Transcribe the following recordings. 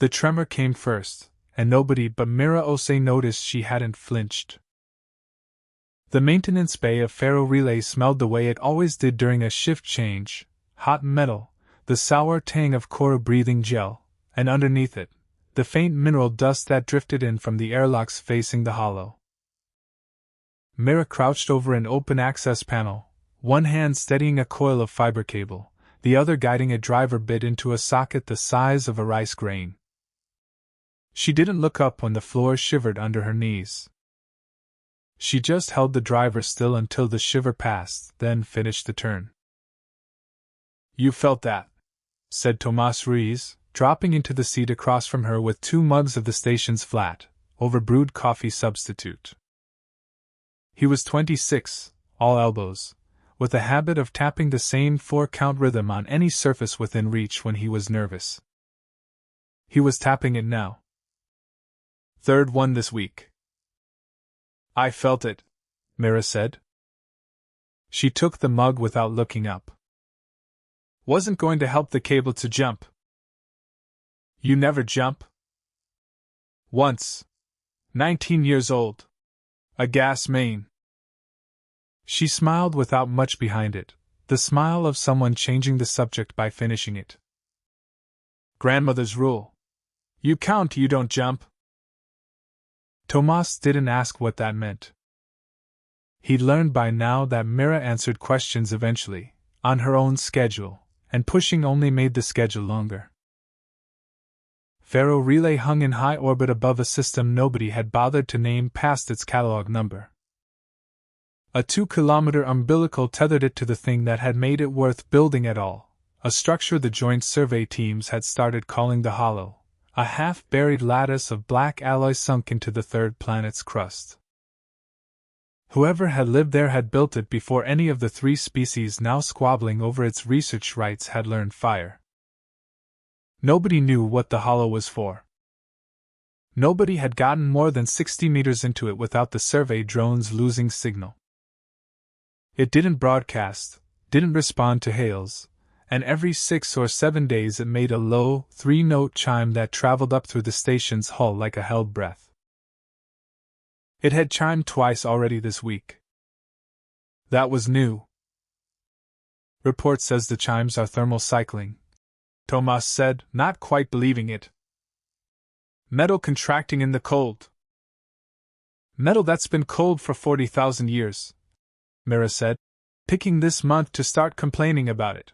The tremor came first, and nobody but Mira Osei noticed she hadn't flinched. The maintenance bay of Faro Relay smelled the way it always did during a shift change: hot metal, the sour tang of coral-breathing gel, and underneath it, the faint mineral dust that drifted in from the airlocks facing the hollow. Mira crouched over an open-access panel, one hand steadying a coil of fiber cable, the other guiding a driver bit into a socket the size of a rice grain. She didn't look up when the floor shivered under her knees. She just held the driver still until the shiver passed, then finished the turn. "You felt that," said Tomas Ruiz, dropping into the seat across from her with 2 mugs of the station's flat, overbrewed coffee substitute. He was 26, all elbows, with a habit of tapping the same 4-count rhythm on any surface within reach when he was nervous. He was tapping it now. "Third one this week." "I felt it," Mira said. She took the mug without looking up. "Wasn't going to help the cable to jump." "You never jump?" "Once. 19 years old. A gas main." She smiled without much behind it, the smile of someone changing the subject by finishing it. "Grandmother's rule. You count, you don't jump." Tomas didn't ask what that meant. He'd learned by now that Mira answered questions eventually, on her own schedule, and pushing only made the schedule longer. Faro Relay hung in high orbit above a system nobody had bothered to name past its catalog number. A 2-kilometer umbilical tethered it to the thing that had made it worth building at all, a structure the joint survey teams had started calling the Hollow, a half-buried lattice of black alloy sunk into the third planet's crust. Whoever had lived there had built it before any of the 3 species now squabbling over its research rights had learned fire. Nobody knew what the Hollow was for. Nobody had gotten more than 60 meters into it without the survey drones losing signal. It didn't broadcast, didn't respond to hails, and every 6 or 7 days it made a low, 3-note chime that traveled up through the station's hull like a held breath. It had chimed twice already this week. That was new. "Report says the chimes are thermal cycling," Tomas said, not quite believing it. "Metal contracting in the cold." "Metal that's been cold for 40,000 years," Mira said, picking this month to start complaining about it.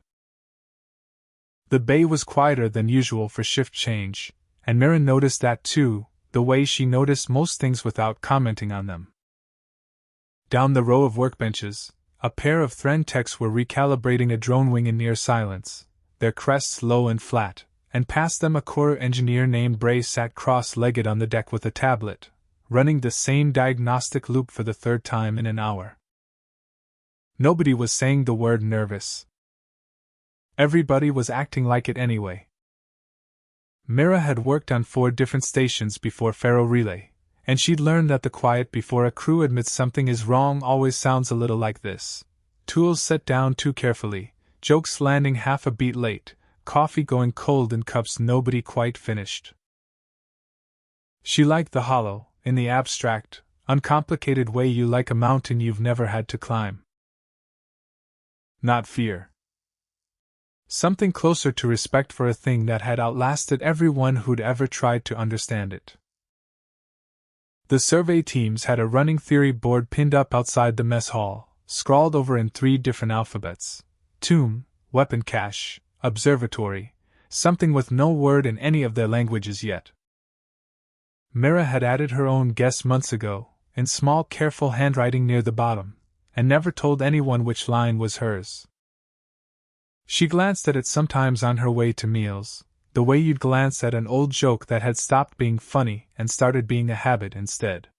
The bay was quieter than usual for shift change, and Mira noticed that too, the way she noticed most things without commenting on them. Down the row of workbenches, a pair of Thren techs were recalibrating a drone wing in near silence, their crests low and flat, and past them a Corps engineer named Bray sat cross-legged on the deck with a tablet, running the same diagnostic loop for the 3rd time in an hour. Nobody was saying the word nervous. Everybody was acting like it anyway. Mira had worked on 4 different stations before Faro Relay, and she'd learned that the quiet before a crew admits something is wrong always sounds a little like this: tools set down too carefully, jokes landing half a beat late, coffee going cold in cups nobody quite finished. She liked the Hollow, in the abstract, uncomplicated way you like a mountain you've never had to climb. Not fear. Something closer to respect for a thing that had outlasted everyone who'd ever tried to understand it. The survey teams had a running theory board pinned up outside the mess hall, scrawled over in 3 different alphabets: tomb, weapon cache, observatory, something with no word in any of their languages yet. Mira had added her own guess months ago, in small careful handwriting near the bottom, and never told anyone which line was hers. She glanced at it sometimes on her way to meals, the way you'd glance at an old joke that had stopped being funny and started being a habit instead.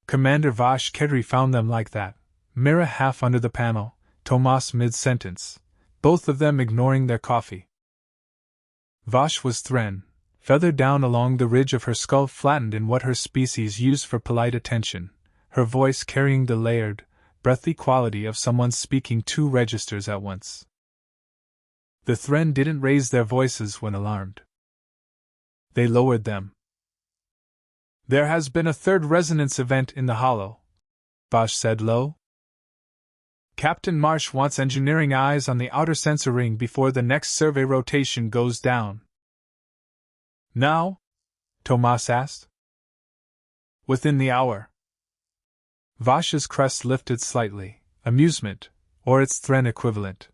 Commander Vash Kedry found them like that, Mira half under the panel, Tomas mid-sentence, both of them ignoring their coffee. Vash was Thren, feathered down along the ridge of her skull, flattened in what her species used for polite attention, her voice carrying the layered, breathy quality of someone speaking 2 registers at once. The Thren didn't raise their voices when alarmed. They lowered them. There has been a third resonance event in the hollow, Vosh said low. Captain Marsh wants engineering eyes on the outer sensor ring before the next survey rotation goes down. Now? Tomas asked. Within the hour. Vosh's crest lifted slightly, amusement, or its Thren equivalent.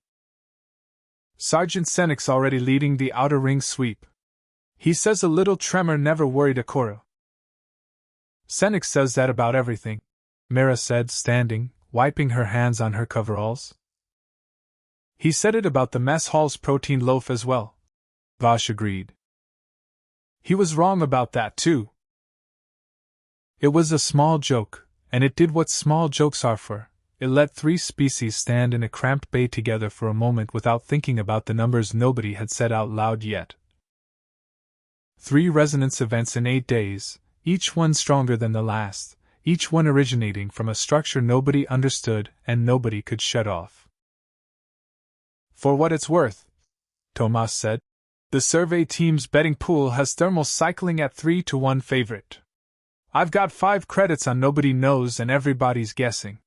Sergeant Senik's already leading the outer ring sweep. He says a little tremor never worried Akora. Senik says that about everything, Mira said, standing, wiping her hands on her coveralls. He said it about the mess hall's protein loaf as well, Vosh agreed. He was wrong about that too. It was a small joke, and it did what small jokes are for. It let three species stand in a cramped bay together for a moment without thinking about the numbers nobody had said out loud yet. 3 resonance events in 8 days, each one stronger than the last, each one originating from a structure nobody understood and nobody could shut off. For what it's worth, Tomas said, the survey team's betting pool has thermal cycling at 3-1 favorite. I've got 5 credits on nobody knows and everybody's guessing.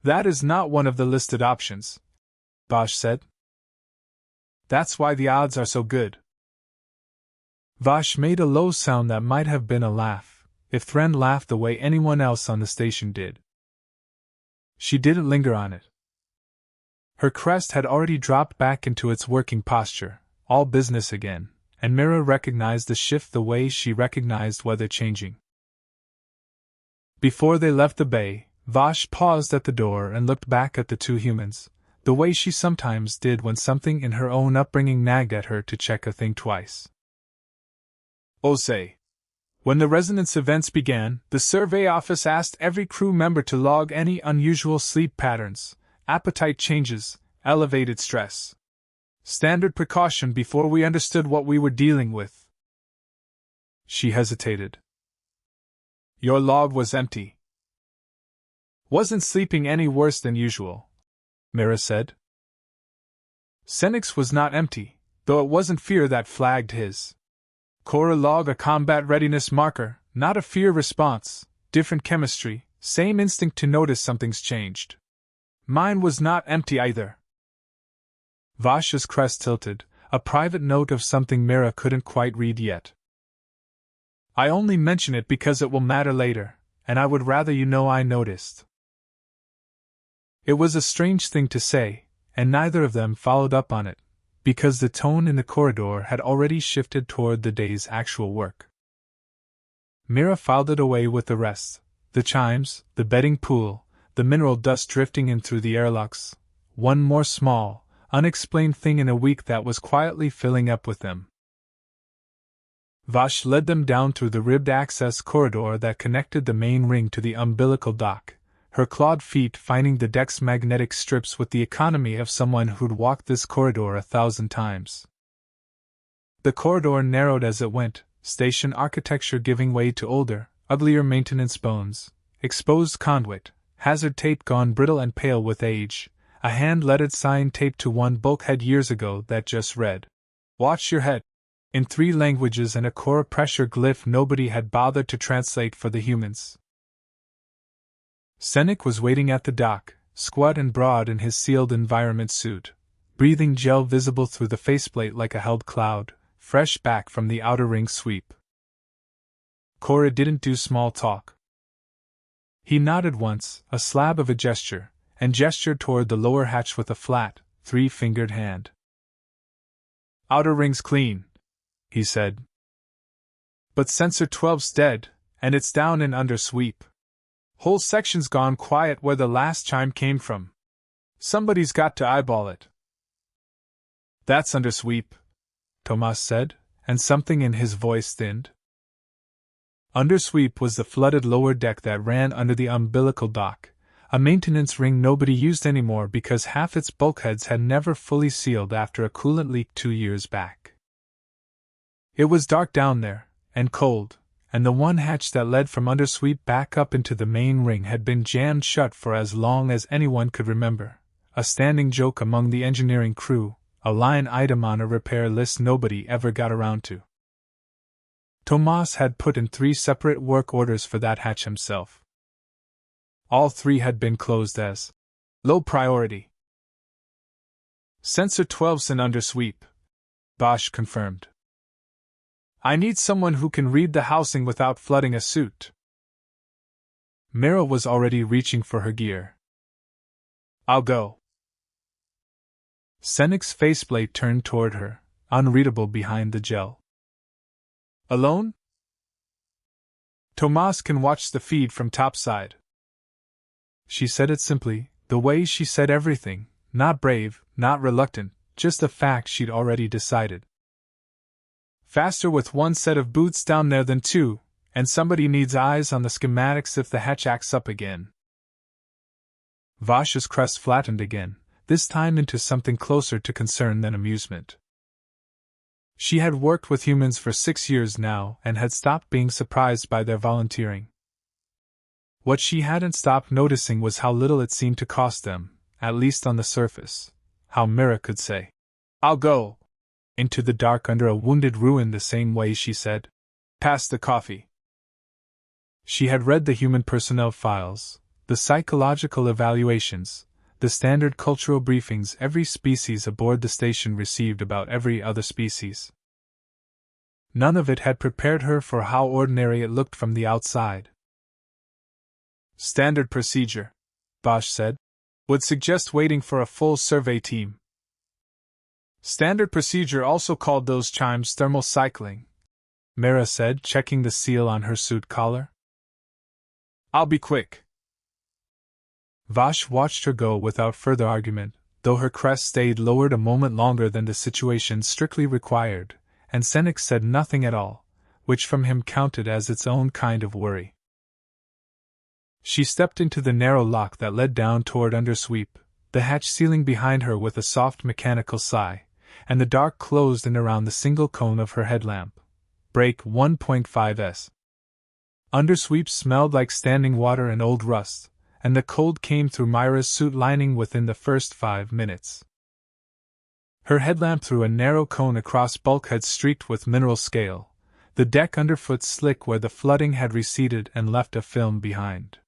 That is not one of the listed options, Vosh said. That's why the odds are so good. Vosh made a low sound that might have been a laugh, if Thren laughed the way anyone else on the station did. She didn't linger on it. Her crest had already dropped back into its working posture, all business again, and Mira recognized the shift the way she recognized weather changing. Before they left the bay, Vosh paused at the door and looked back at the 2 humans, the way she sometimes did when something in her own upbringing nagged at her to check a thing twice. Osei. When the resonance events began, the survey office asked every crew member to log any unusual sleep patterns, appetite changes, elevated stress. Standard precaution before we understood what we were dealing with. She hesitated. Your log was empty. Wasn't sleeping any worse than usual, Mira said. Senik's was not empty, though it wasn't fear that flagged his. Cora log a combat readiness marker, not a fear response, different chemistry, same instinct to notice something's changed. Mine was not empty either. Vosh's crest tilted, a private note of something Mira couldn't quite read yet. I only mention it because it will matter later, and I would rather you know I noticed. It was a strange thing to say, and neither of them followed up on it, because the tone in the corridor had already shifted toward the day's actual work. Mira filed it away with the rest, the chimes, the betting pool, the mineral dust drifting in through the airlocks, one more small, unexplained thing in a week that was quietly filling up with them. Vosh led them down through the ribbed access corridor that connected the main ring to the umbilical dock, her clawed feet finding the deck's magnetic strips with the economy of someone who'd walked this corridor 1,000 times. The corridor narrowed as it went, station architecture giving way to older, uglier maintenance bones, exposed conduit, hazard tape gone brittle and pale with age, a hand-lettered sign taped to one bulkhead years ago that just read, "Watch your head," in 3 languages and a core pressure glyph nobody had bothered to translate for the humans. Senik was waiting at the dock, squat and broad in his sealed environment suit, breathing gel visible through the faceplate like a held cloud, fresh back from the outer ring sweep. Cora didn't do small talk. He nodded once, a slab of a gesture, and gestured toward the lower hatch with a flat, 3-fingered hand. Outer ring's clean, he said. But sensor 12's dead, and it's down and under sweep. Whole section's gone quiet where the last chime came from. Somebody's got to eyeball it. That's under sweep, Tomas said, and something in his voice thinned. Under sweep was the flooded lower deck that ran under the umbilical dock, a maintenance ring nobody used anymore because half its bulkheads had never fully sealed after a coolant leak 2 years back. It was dark down there, and cold, and the one hatch that led from under sweep back up into the main ring had been jammed shut for as long as anyone could remember, a standing joke among the engineering crew, a line item on a repair list nobody ever got around to. Tomas had put in 3 separate work orders for that hatch himself. All 3 had been closed as low priority. Sensor 12's in undersweep, Bosch confirmed. I need someone who can read the housing without flooding a suit. Mira was already reaching for her gear. I'll go. Senek's faceplate turned toward her, unreadable behind the gel. Alone? Tomas can watch the feed from topside. She said it simply, the way she said everything, not brave, not reluctant, just a fact she'd already decided. Faster with 1 set of boots down there than 2, and somebody needs eyes on the schematics if the hatch acts up again. Vash's crest flattened again, this time into something closer to concern than amusement. She had worked with humans for 6 years now and had stopped being surprised by their volunteering. What she hadn't stopped noticing was how little it seemed to cost them, at least on the surface. How Mira could say, I'll go, into the dark under a wounded ruin the same way she said, pass the coffee. She had read the human personnel files, the psychological evaluations, the standard cultural briefings every species aboard the station received about every other species. None of it had prepared her for how ordinary it looked from the outside. Standard procedure, Bosch said, would suggest waiting for a full survey team. Standard procedure also called those chimes thermal cycling, Mira said, checking the seal on her suit collar. I'll be quick. Vash watched her go without further argument, though her crest stayed lowered a moment longer than the situation strictly required, and Senek said nothing at all, which from him counted as its own kind of worry. She stepped into the narrow lock that led down toward undersweep, the hatch sealing behind her with a soft mechanical sigh, and the dark closed in around the single cone of her headlamp. Break 1.5s. Undersweep smelled like standing water and old rust, and the cold came through Mira's suit lining within the first 5 minutes. Her headlamp threw a narrow cone across bulkheads streaked with mineral scale, the deck underfoot slick where the flooding had receded and left a film behind.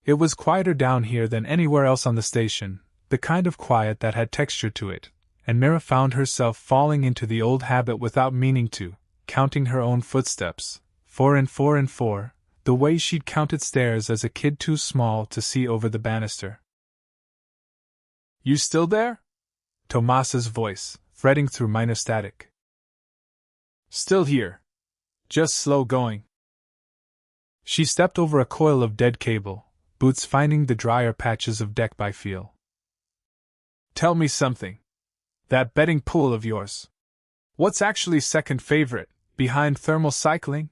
It was quieter down here than anywhere else on the station, the kind of quiet that had texture to it, and Mira found herself falling into the old habit without meaning to, counting her own footsteps, 4 and 4 and 4, the way she'd counted stairs as a kid too small to see over the banister. You still there? Tomas's voice, threading through minor static. Still here. Just slow going. She stepped over a coil of dead cable, boots finding the drier patches of deck by feel. Tell me something. That betting pool of yours. What's actually second favorite, behind thermal cycling?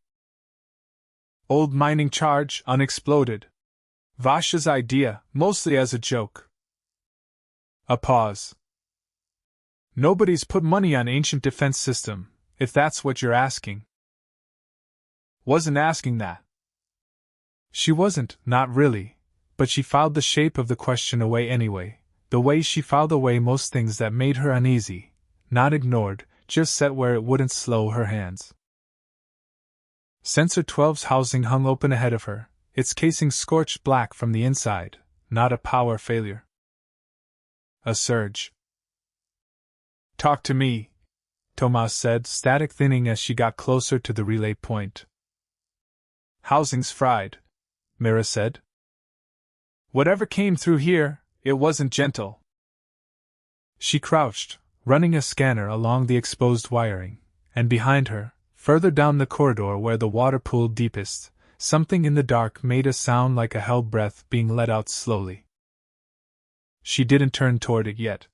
Old mining charge, unexploded. Vash's idea, mostly as a joke. A pause. Nobody's put money on ancient defense system, if that's what you're asking. Wasn't asking that. She wasn't, not really, but she filed the shape of the question away anyway, the way she filed away most things that made her uneasy, not ignored, just set where it wouldn't slow her hands. Sensor 12's housing hung open ahead of her, its casing scorched black from the inside, not a power failure. A surge. Talk to me, Tomas said, static thinning as she got closer to the relay point. Housing's fried, Mira said. Whatever came through here, it wasn't gentle. She crouched, running a scanner along the exposed wiring, and behind her, further down the corridor where the water pooled deepest, something in the dark made a sound like a held breath being let out slowly. She didn't turn toward it yet.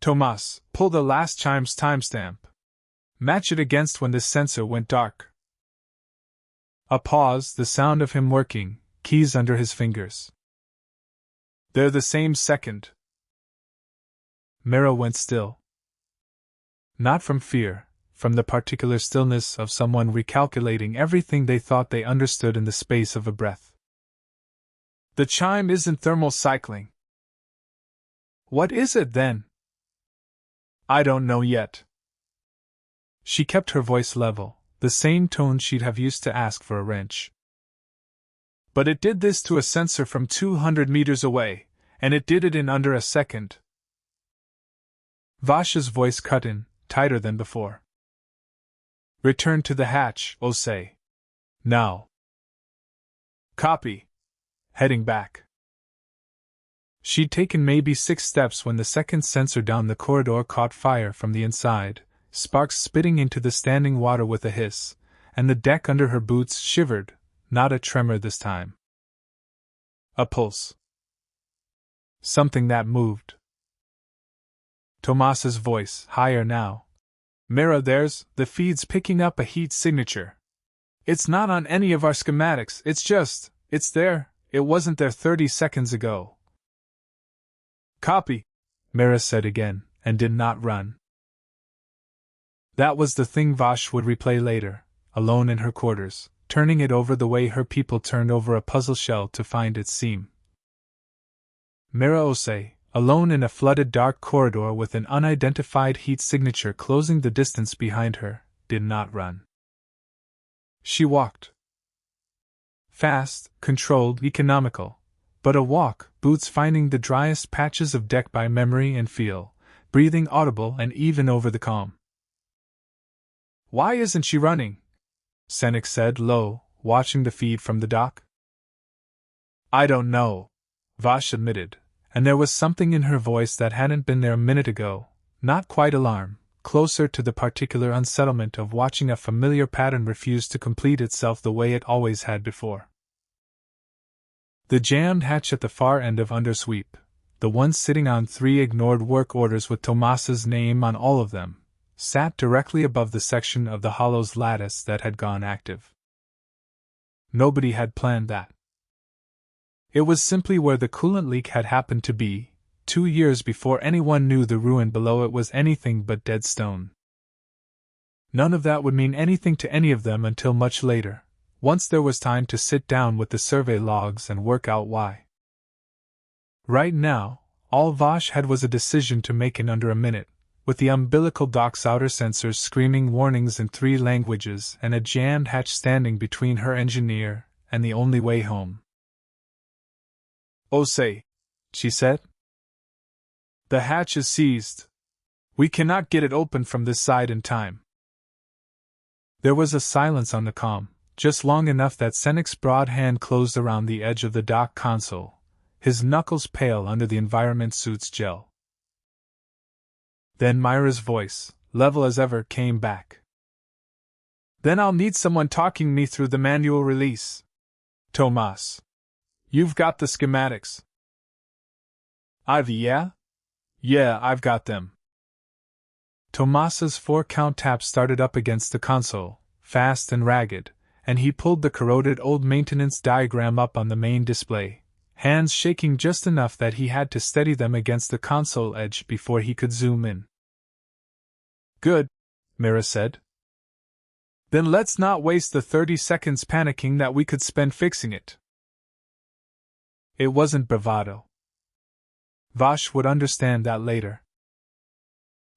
Tomas, pull the last chime's timestamp. Match it against when this sensor went dark. A pause, the sound of him working, keys under his fingers. They're the same second. Mira went still. Not from fear, from the particular stillness of someone recalculating everything they thought they understood in the space of a breath. The chime isn't thermal cycling. What is it then? I don't know yet. She kept her voice level, the same tone she'd have used to ask for a wrench. But it did this to a sensor from 200 meters away, and it did it in under a second. Vash's voice cut in, tighter than before. Return to the hatch, Osei. Now. Copy. Heading back. She'd taken maybe 6 steps when the second sensor down the corridor caught fire from the inside, sparks spitting into the standing water with a hiss, and the deck under her boots shivered, not a tremor this time. A pulse. Something that moved. Tomas's voice, higher now. Mira, the feed's picking up a heat signature. It's not on any of our schematics, it's there, it wasn't there 30 seconds ago. Copy, Mira said again, and did not run. That was the thing Vash would replay later, alone in her quarters, turning it over the way her people turned over a puzzle shell to find its seam. Mira Osei, alone in a flooded dark corridor with an unidentified heat signature closing the distance behind her, did not run. She walked. Fast, controlled, economical, but a walk, boots finding the driest patches of deck by memory and feel, breathing audible and even over the calm. Why isn't she running? Senec said low, watching the feed from the dock. I don't know, Vash admitted, and there was something in her voice that hadn't been there a minute ago, not quite alarm, closer to the particular unsettlement of watching a familiar pattern refuse to complete itself the way it always had before. The jammed hatch at the far end of undersweep, the one sitting on 3 ignored work orders with Tomas's name on all of them, sat directly above the section of the hollow's lattice that had gone active. Nobody had planned that. It was simply where the coolant leak had happened to be, 2 years before anyone knew the ruin below it was anything but dead stone. None of that would mean anything to any of them until much later, once there was time to sit down with the survey logs and work out why. Right now, all Vash had was a decision to make in under a minute, with the umbilical dock's outer sensors screaming warnings in 3 languages and a jammed hatch standing between her engineer and the only way home. Osei, she said. The hatch is seized. We cannot get it open from this side in time. There was a silence on the comm, just long enough that Senec's broad hand closed around the edge of the dock console, his knuckles pale under the environment suit's gel. Then Mira's voice, level as ever, came back. Then I'll need someone talking me through the manual release. Tomas. You've got the schematics. Yeah, I've got them. Tomas's 4-count tap started up against the console, fast and ragged, and he pulled the corroded old maintenance diagram up on the main display, hands shaking just enough that he had to steady them against the console edge before he could zoom in. Good, Mira said. Then let's not waste the 30 seconds panicking that we could spend fixing it. It wasn't bravado. Vash would understand that later.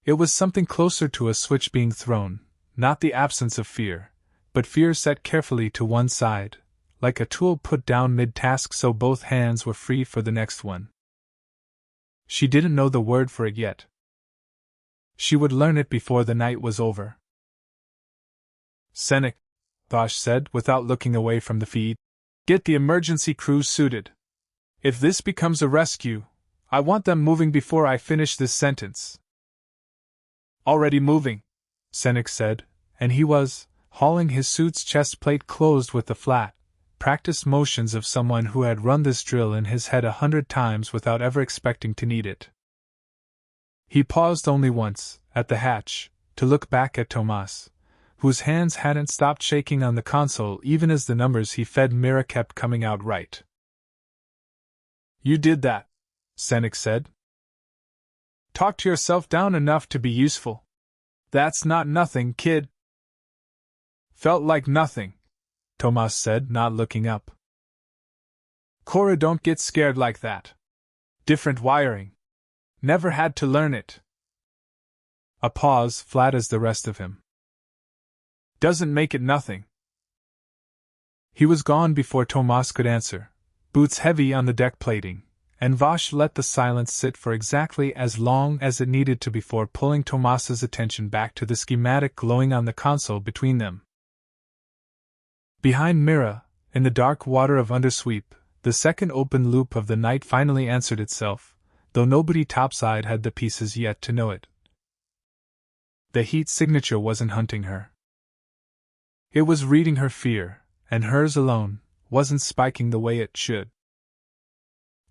It was something closer to a switch being thrown, not the absence of fear, but fear set carefully to one side, like a tool put down mid-task so both hands were free for the next one. She didn't know the word for it yet. She would learn it before the night was over. Senec, Vash said without looking away from the feed, get the emergency crew suited. If this becomes a rescue, I want them moving before I finish this sentence. Already moving, Senec said, and he was, hauling his suit's chest plate closed with the flat, practiced motions of someone who had run this drill in his head 100 times without ever expecting to need it. He paused only once, at the hatch, to look back at Tomas, whose hands hadn't stopped shaking on the console even as the numbers he fed Mira kept coming out right. You did that, Senec said. Talked yourself down enough to be useful. That's not nothing, kid. Felt like nothing, Tomas said, not looking up. Cora don't get scared like that. Different wiring. Never had to learn it. A pause, flat as the rest of him. Doesn't make it nothing. He was gone before Tomas could answer, boots heavy on the deck plating, and Vash let the silence sit for exactly as long as it needed to before pulling Tomas's attention back to the schematic glowing on the console between them. Behind Mira, in the dark water of undersweep, the second open loop of the night finally answered itself, though nobody topside had the pieces yet to know it. The heat signature wasn't hunting her. It was reading her fear, and hers alone wasn't spiking the way it should.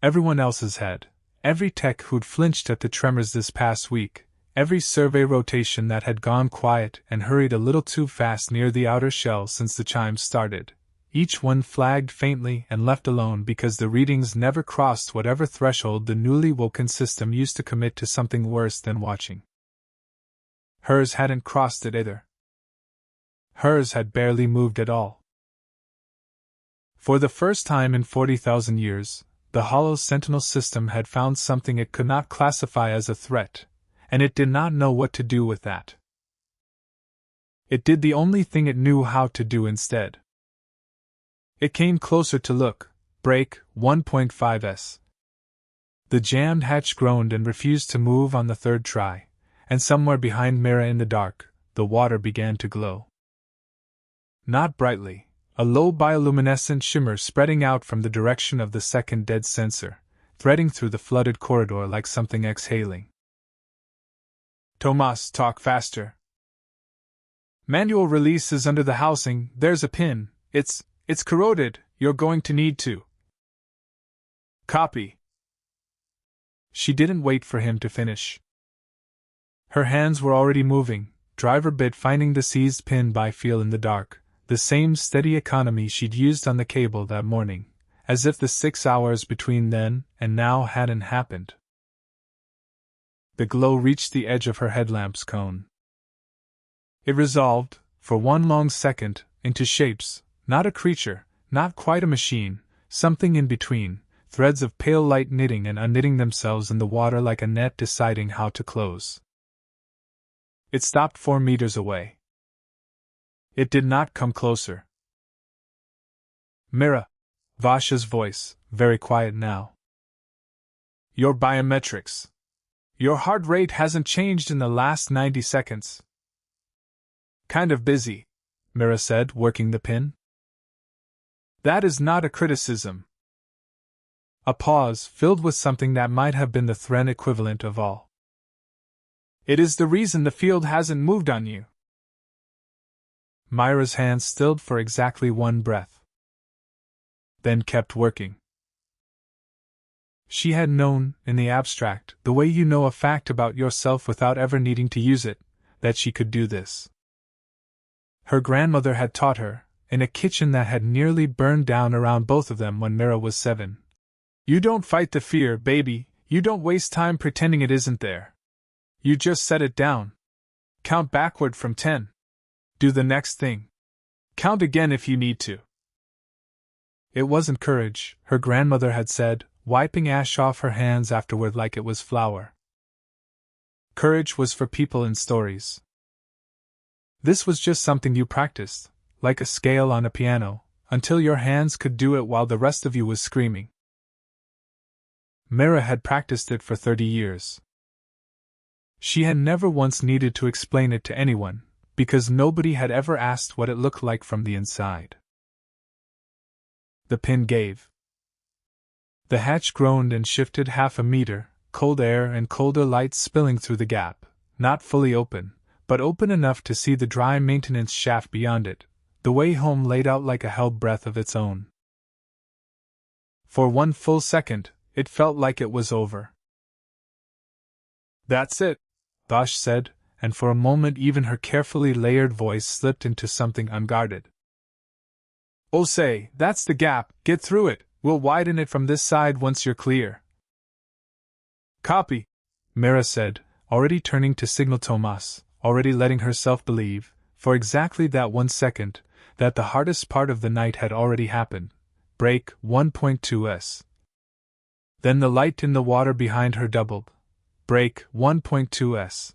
Everyone else's had, every tech who'd flinched at the tremors this past week, every survey rotation that had gone quiet and hurried a little too fast near the outer shell since the chimes started, each one flagged faintly and left alone because the readings never crossed whatever threshold the newly woken system used to commit to something worse than watching. Hers hadn't crossed it either. Hers had barely moved at all. For the first time in 40,000 years, the hollow sentinel system had found something it could not classify as a threat, and it did not know what to do with that. It did the only thing it knew how to do instead. It came closer to look, break 1.5s. The jammed hatch groaned and refused to move on the third try, and somewhere behind Mira in the dark, the water began to glow. Not brightly, a low bioluminescent shimmer spreading out from the direction of the second dead sensor, threading through the flooded corridor like something exhaling. Tomas, talk faster. Manual release is under the housing, there's a pin, it's corroded, you're going to need to. Copy. She didn't wait for him to finish. Her hands were already moving, driver bit finding the seized pin by feel in the dark, the same steady economy she'd used on the cable that morning, as if the 6 hours between then and now hadn't happened. The glow reached the edge of her headlamp's cone. It resolved, for one long second, into shapes, not a creature, not quite a machine, something in between, threads of pale light knitting and unknitting themselves in the water like a net deciding how to close. It stopped 4 meters away. It did not come closer. Mira, Vash's voice, very quiet now. Your biometrics. Your heart rate hasn't changed in the last 90 seconds. Kind of busy, Mira said, working the pin. That is not a criticism. A pause filled with something that might have been the Thren equivalent of all. It is the reason the field hasn't moved on you. Mira's hands stilled for exactly one breath, then kept working. She had known, in the abstract, the way you know a fact about yourself without ever needing to use it, that she could do this. Her grandmother had taught her, in a kitchen that had nearly burned down around both of them when Mira was 7. You don't fight the fear, baby, you don't waste time pretending it isn't there. You just set it down. Count backward from 10. Do the next thing. Count again if you need to. It wasn't courage, her grandmother had said, wiping ash off her hands afterward like it was flour. Courage was for people in stories. This was just something you practiced, like a scale on a piano, until your hands could do it while the rest of you was screaming. Mira had practiced it for 30 years. She had never once needed to explain it to anyone, because nobody had ever asked what it looked like from the inside. The pin gave. The hatch groaned and shifted half a meter, cold air and colder light spilling through the gap, not fully open, but open enough to see the dry maintenance shaft beyond it, the way home laid out like a held breath of its own. For one full second, it felt like it was over. That's it, Vash said, and for a moment even her carefully layered voice slipped into something unguarded. Osei, that's the gap, get through it, we'll widen it from this side once you're clear. Copy, Mira said, already turning to signal Tomas, already letting herself believe, for exactly that 1 second, that the hardest part of the night had already happened. Break 1.2s. Then the light in the water behind her doubled. Break 1.2s.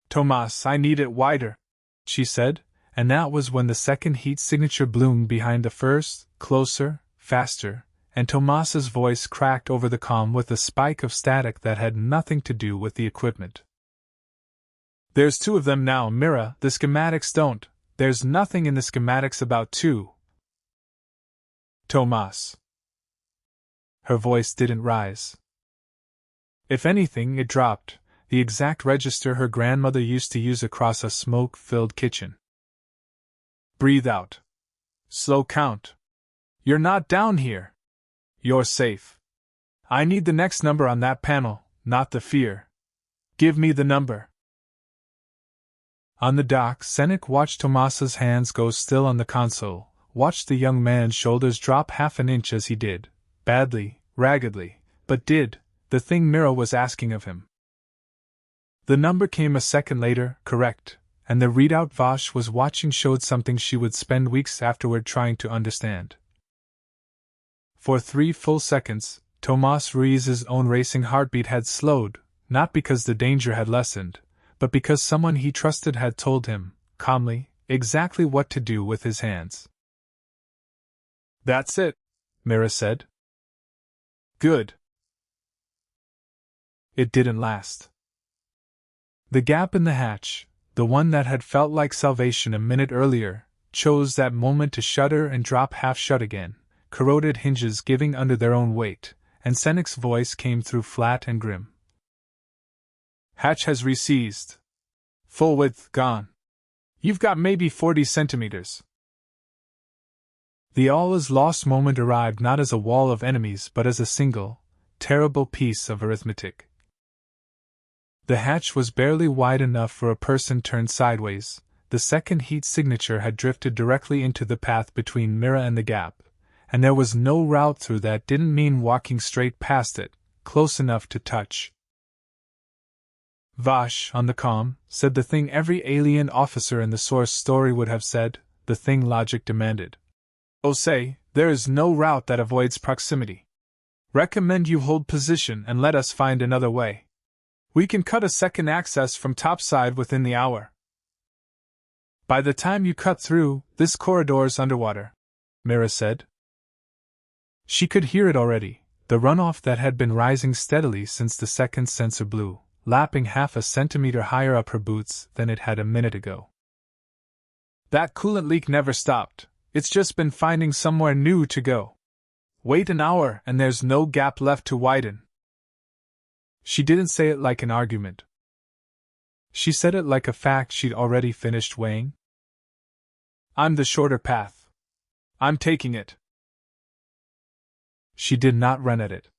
Tomas, I need it wider, she said, And that was when the second heat signature bloomed behind the first, closer, faster, and Tomas's voice cracked over the comm with a spike of static that had nothing to do with the equipment. There's 2 of them now, Mira, the schematics don't. There's nothing in the schematics about 2. Tomas. Her voice didn't rise. If anything, it dropped, the exact register her grandmother used to use across a smoke-filled kitchen. Breathe out. Slow count. You're not down here. You're safe. I need the next number on that panel, not the fear. Give me the number. On the dock, Senik watched Tomas's hands go still on the console, watched the young man's shoulders drop half an inch as he did, badly, raggedly, but did, the thing Mira was asking of him. The number came a second later, correct, and the readout Vash was watching showed something she would spend weeks afterward trying to understand. For 3 full seconds, Tomas Ruiz's own racing heartbeat had slowed, not because the danger had lessened, but because someone he trusted had told him, calmly, exactly what to do with his hands. That's it, Mira said. Good. It didn't last. The gap in the hatch, the one that had felt like salvation a minute earlier, chose that moment to shudder and drop half shut again, corroded hinges giving under their own weight, and Senik's voice came through flat and grim. Hatch has re-seized. Full width gone. You've got maybe 40 centimeters. The all-is-lost moment arrived not as a wall of enemies but as a single, terrible piece of arithmetic. The hatch was barely wide enough for a person turned sideways. The second heat signature had drifted directly into the path between Mira and the gap, and there was no route through that didn't mean walking straight past it, close enough to touch. Vash, on the comm, said the thing every alien officer in the source story would have said, the thing logic demanded. Osei, there is no route that avoids proximity. Recommend you hold position and let us find another way. We can cut a second access from topside within the hour. By the time you cut through, this corridor's underwater, Mira said. She could hear it already, the runoff that had been rising steadily since the second sensor blew, lapping half a centimeter higher up her boots than it had a minute ago. That coolant leak never stopped, it's just been finding somewhere new to go. Wait an hour and there's no gap left to widen. She didn't say it like an argument. She said it like a fact she'd already finished weighing. I'm the shorter path. I'm taking it. She did not run at it.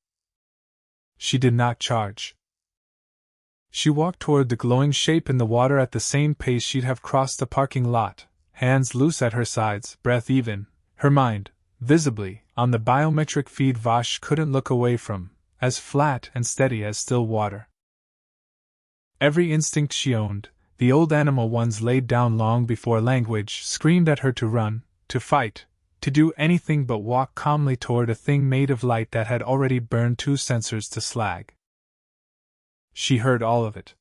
She did not charge. She walked toward the glowing shape in the water at the same pace she'd have crossed the parking lot, hands loose at her sides, breath even, her mind, visibly, on the biometric feed Vash couldn't look away from, as flat and steady as still water. Every instinct she owned, the old animal ones laid down long before language, screamed at her to run, to fight, to do anything but walk calmly toward a thing made of light that had already burned 2 sensors to slag. She heard all of it.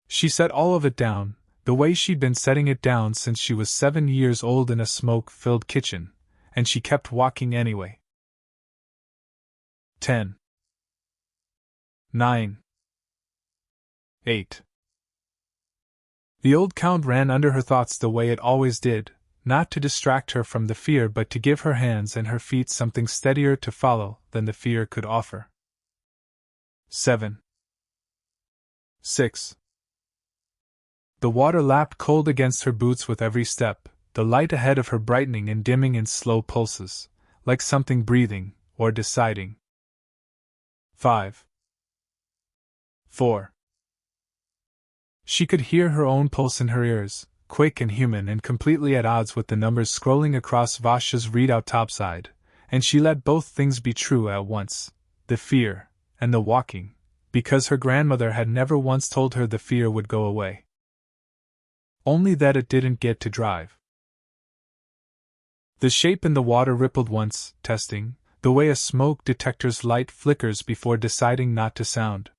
She set all of it down, the way she'd been setting it down since she was 7 years old in a smoke-filled kitchen, and she kept walking anyway. 10. 9. 8. The old count ran under her thoughts the way it always did, not to distract her from the fear but to give her hands and her feet something steadier to follow than the fear could offer. 7. 6. The water lapped cold against her boots with every step, the light ahead of her brightening and dimming in slow pulses, like something breathing, or deciding. 5. 4. She could hear her own pulse in her ears, quick and human and completely at odds with the numbers scrolling across Vash's readout topside, and she let both things be true at once, the fear, and the walking, because her grandmother had never once told her the fear would go away. Only that it didn't get to drive. The shape in the water rippled once, testing, the way a smoke detector's light flickers before deciding not to sound.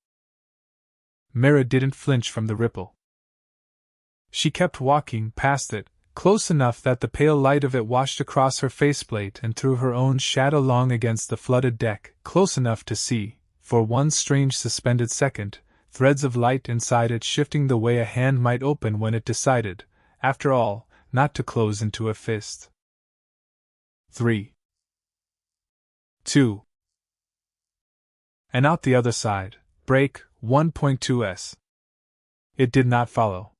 Mira didn't flinch from the ripple. She kept walking past it, close enough that the pale light of it washed across her faceplate and threw her own shadow long against the flooded deck, close enough to see, for one strange suspended second, threads of light inside it shifting the way a hand might open when it decided, after all, not to close into a fist. 3. 2. And out the other side, break, 1.2s. It did not follow.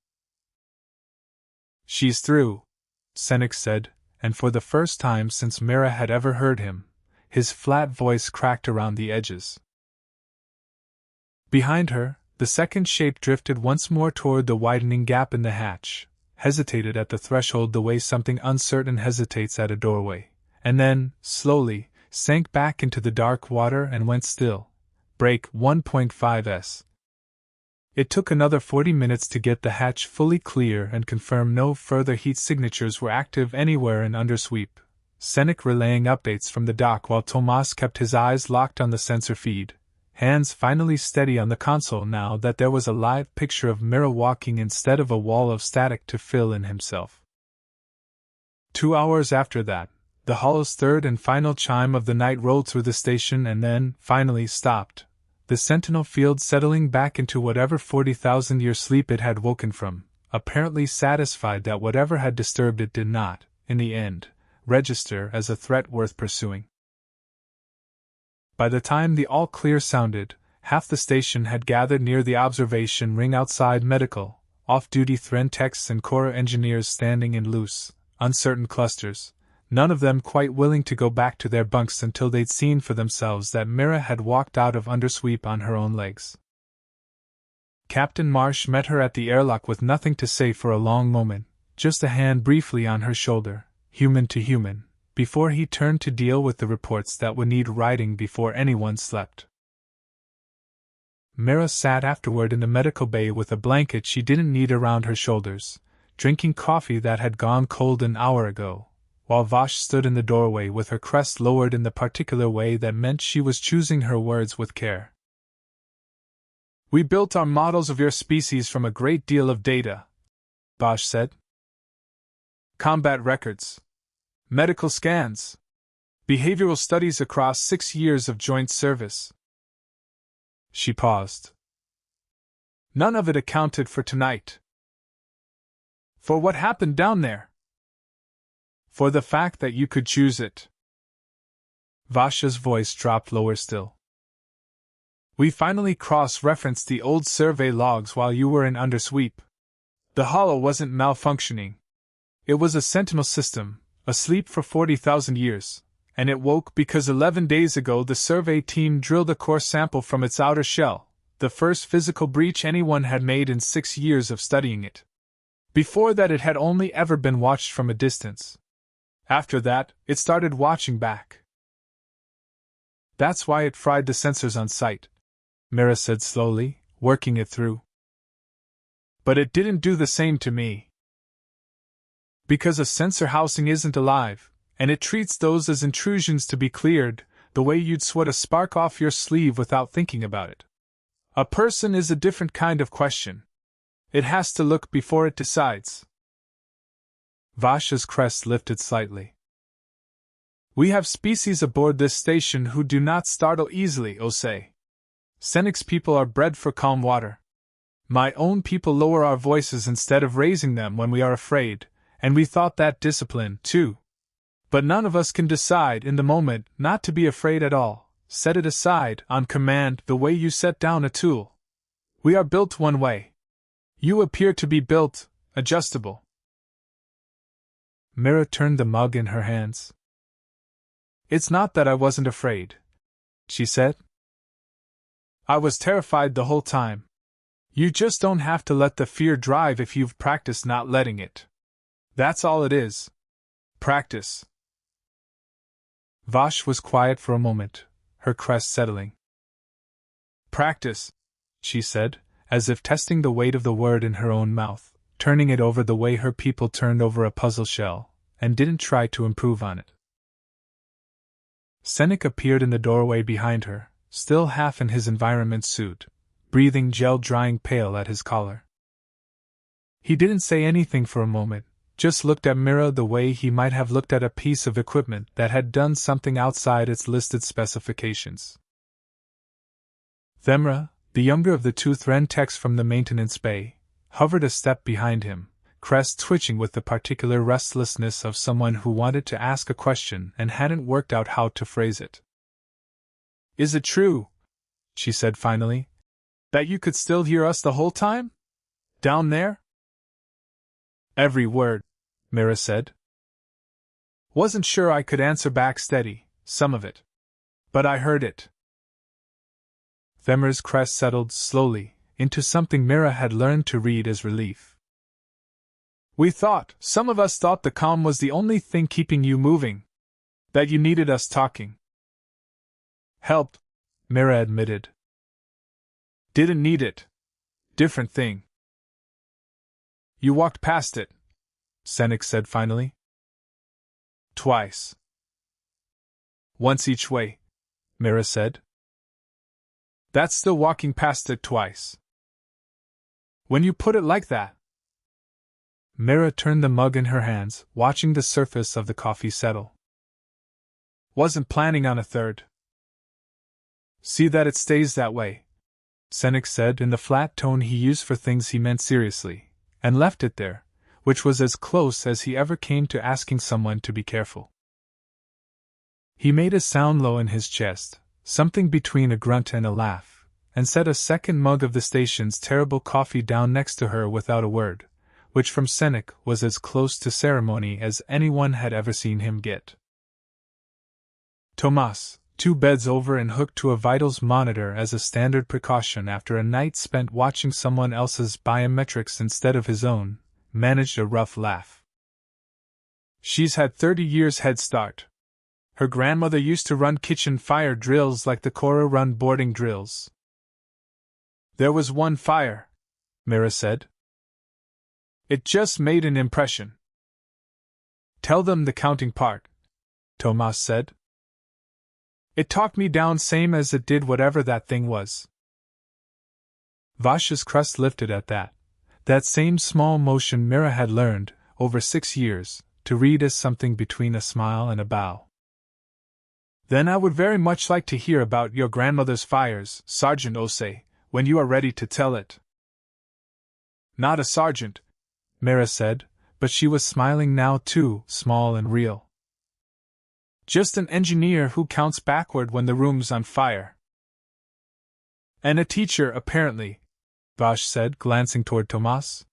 She's through, Sentinel said, and for the first time since Mira had ever heard him, his flat voice cracked around the edges. Behind her, the second shape drifted once more toward the widening gap in the hatch, hesitated at the threshold the way something uncertain hesitates at a doorway, and then, slowly, sank back into the dark water and went still. Break 1.5s. It took another 40 minutes to get the hatch fully clear and confirm no further heat signatures were active anywhere in undersweep, Sentinel relaying updates from the dock while Tomas kept his eyes locked on the sensor feed, hands finally steady on the console now that there was a live picture of Mira walking instead of a wall of static to fill in himself. 2 hours after that, the hollow's third and final chime of the night rolled through the station and then, finally, stopped, the sentinel field settling back into whatever 40,000-year sleep it had woken from, apparently satisfied that whatever had disturbed it did not, in the end, register as a threat worth pursuing. By the time the all-clear sounded, half the station had gathered near the observation ring outside medical, off-duty Thren techs and Cora engineers standing in loose, uncertain clusters, none of them quite willing to go back to their bunks until they'd seen for themselves that Mira had walked out of undersweep on her own legs. Captain Marsh met her at the airlock with nothing to say for a long moment, just a hand briefly on her shoulder, human to human, before he turned to deal with the reports that would need writing before anyone slept. Mira sat afterward in the medical bay with a blanket she didn't need around her shoulders, drinking coffee that had gone cold an hour ago, while Vash stood in the doorway with her crest lowered in the particular way that meant she was choosing her words with care. "We built our models of your species from a great deal of data," Vash said. "Combat records, medical scans, behavioral studies across 6 years of joint service." She paused. "None of it accounted for tonight. For what happened down there. For the fact that you could choose it." Vasha's voice dropped lower still. "We finally cross-referenced the old survey logs while you were in undersweep. The hollow wasn't malfunctioning. It was a sentinel system, asleep for 40,000 years, and it woke because 11 days ago the survey team drilled a core sample from its outer shell, the first physical breach anyone had made in 6 years of studying it. Before that it had only ever been watched from a distance. After that, it started watching back. That's why it fried the sensors on site," Mira said slowly, working it through. "But it didn't do the same to me. Because a sensor housing isn't alive, and it treats those as intrusions to be cleared, the way you'd sweat a spark off your sleeve without thinking about it. A person is a different kind of question. It has to look before it decides." Vasha's crest lifted slightly. "We have species aboard this station who do not startle easily, Osei. Sentinel's people are bred for calm water. My own people lower our voices instead of raising them when we are afraid, and we thought that discipline, too. But none of us can decide in the moment not to be afraid at all, set it aside, on command, the way you set down a tool. We are built one way. You appear to be built, adjustable." Mira turned the mug in her hands. "It's not that I wasn't afraid," she said. "I was terrified the whole time. You just don't have to let the fear drive if you've practiced not letting it. That's all it is. Practice." Vash was quiet for a moment, her crest settling. "Practice," she said, as if testing the weight of the word in her own mouth, turning it over the way her people turned over a puzzle shell, and didn't try to improve on it. Sentinel appeared in the doorway behind her, still half in his environment suit, breathing gel drying pale at his collar. He didn't say anything for a moment, just looked at Mira the way he might have looked at a piece of equipment that had done something outside its listed specifications. Themra, the younger of the two Thren techs from the maintenance bay, hovered a step behind him, crest twitching with the particular restlessness of someone who wanted to ask a question and hadn't worked out how to phrase it. "Is it true," she said finally, "that you could still hear us the whole time? Down there?" "Every word," Mira said. "Wasn't sure I could answer back steady, some of it. But I heard it." Themra's crest settled slowly into something Mira had learned to read as relief. Some of us thought the comm was the only thing keeping you moving. That you needed us talking." "Helped," Mira admitted. "Didn't need it. Different thing." "You walked past it," Sentinel said finally. "Twice." "Once each way," Mira said. "That's still walking past it twice." "When you put it like that." Mira turned the mug in her hands, watching the surface of the coffee settle. "Wasn't planning on a third." "See that it stays that way," Sentinel said in the flat tone he used for things he meant seriously, and left it there, which was as close as he ever came to asking someone to be careful. He made a sound low in his chest, something between a grunt and a laugh, and set a second mug of the station's terrible coffee down next to her without a word, which from Sentinel was as close to ceremony as anyone had ever seen him get. Tomas, 2 beds over and hooked to a vitals monitor as a standard precaution after a night spent watching someone else's biometrics instead of his own, managed a rough laugh. "She's had 30 years head start. Her grandmother used to run kitchen fire drills like the Corps run boarding drills." "There was one fire," Mira said. "It just made an impression." "Tell them the counting part," Tomas said. "It talked me down same as it did whatever that thing was." Vash's crest lifted at that same small motion Mira had learned, over 6 years, to read as something between a smile and a bow. "Then I would very much like to hear about your grandmother's fires, Sergeant Osei, when you are ready to tell it." "Not a sergeant," Mira said, but she was smiling now too, small and real. "Just an engineer who counts backward when the room's on fire." "And a teacher, apparently," Vash said, glancing toward Tomas.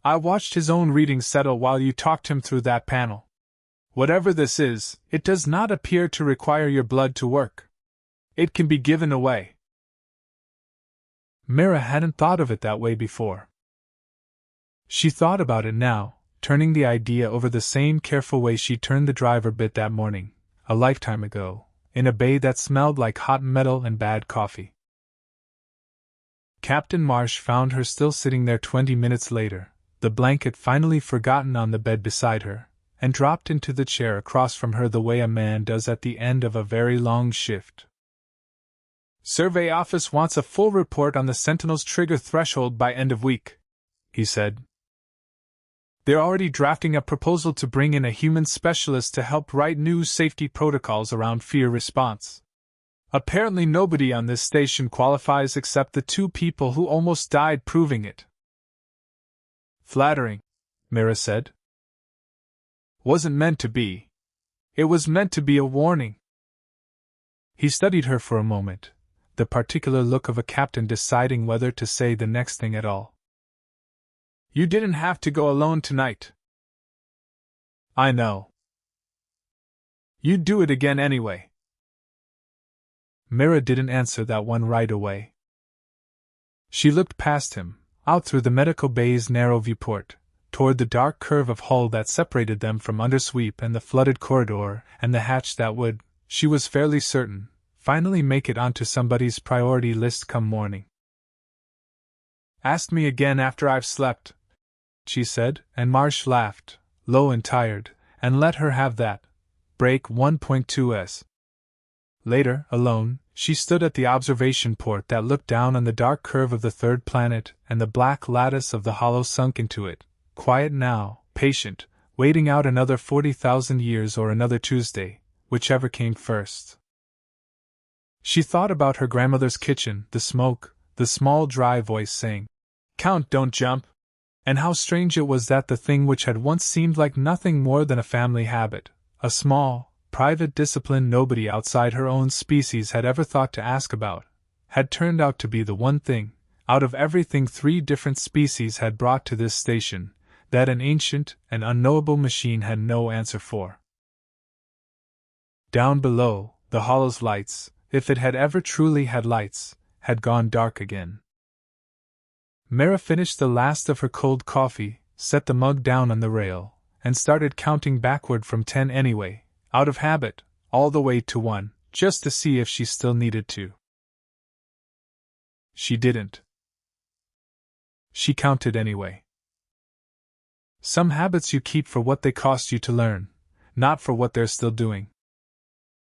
"I watched his own reading settle while you talked him through that panel. Whatever this is, it does not appear to require your blood to work. It can be given away." Mira hadn't thought of it that way before. She thought about it now, turning the idea over the same careful way she turned the driver bit that morning, a lifetime ago, in a bay that smelled like hot metal and bad coffee. Captain Marsh found her still sitting there 20 minutes later, the blanket finally forgotten on the bed beside her, and dropped into the chair across from her the way a man does at the end of a very long shift. "Survey office wants a full report on the Sentinel's trigger threshold by end of week," he said. "They're already drafting a proposal to bring in a human specialist to help write new safety protocols around fear response. Apparently nobody on this station qualifies except the 2 people who almost died proving it." "Flattering," Mira said. "Wasn't meant to be. It was meant to be a warning." He studied her for a moment, the particular look of a captain deciding whether to say the next thing at all. "You didn't have to go alone tonight." "I know. You'd do it again anyway." Mira didn't answer that one right away. She looked past him, out through the medical bay's narrow viewport, toward the dark curve of hull that separated them from undersweep and the flooded corridor, and the hatch that would, she was fairly certain, finally make it onto somebody's priority list come morning. "Ask me again after I've slept," she said, and Marsh laughed, low and tired, and let her have that. Break 1.2s. Later, alone, She stood at the observation port that looked down on the dark curve of the third planet and the black lattice of the hollow sunk into it, quiet now, patient, waiting out another 40,000 years or another Tuesday, whichever came first. She thought about her grandmother's kitchen, the smoke, the small dry voice saying, "Count, don't jump," and how strange it was that the thing which had once seemed like nothing more than a family habit, a small, private discipline nobody outside her own species had ever thought to ask about, had turned out to be the one thing, out of everything 3 different species had brought to this station, that an ancient and unknowable machine had no answer for. Down below, the hollow's lights, if it had ever truly had lights, had gone dark again. Mira finished the last of her cold coffee, set the mug down on the rail, and started counting backward from 10 anyway, out of habit, all the way to 1, just to see if she still needed to. She didn't. She counted anyway. Some habits you keep for what they cost you to learn, not for what they're still doing.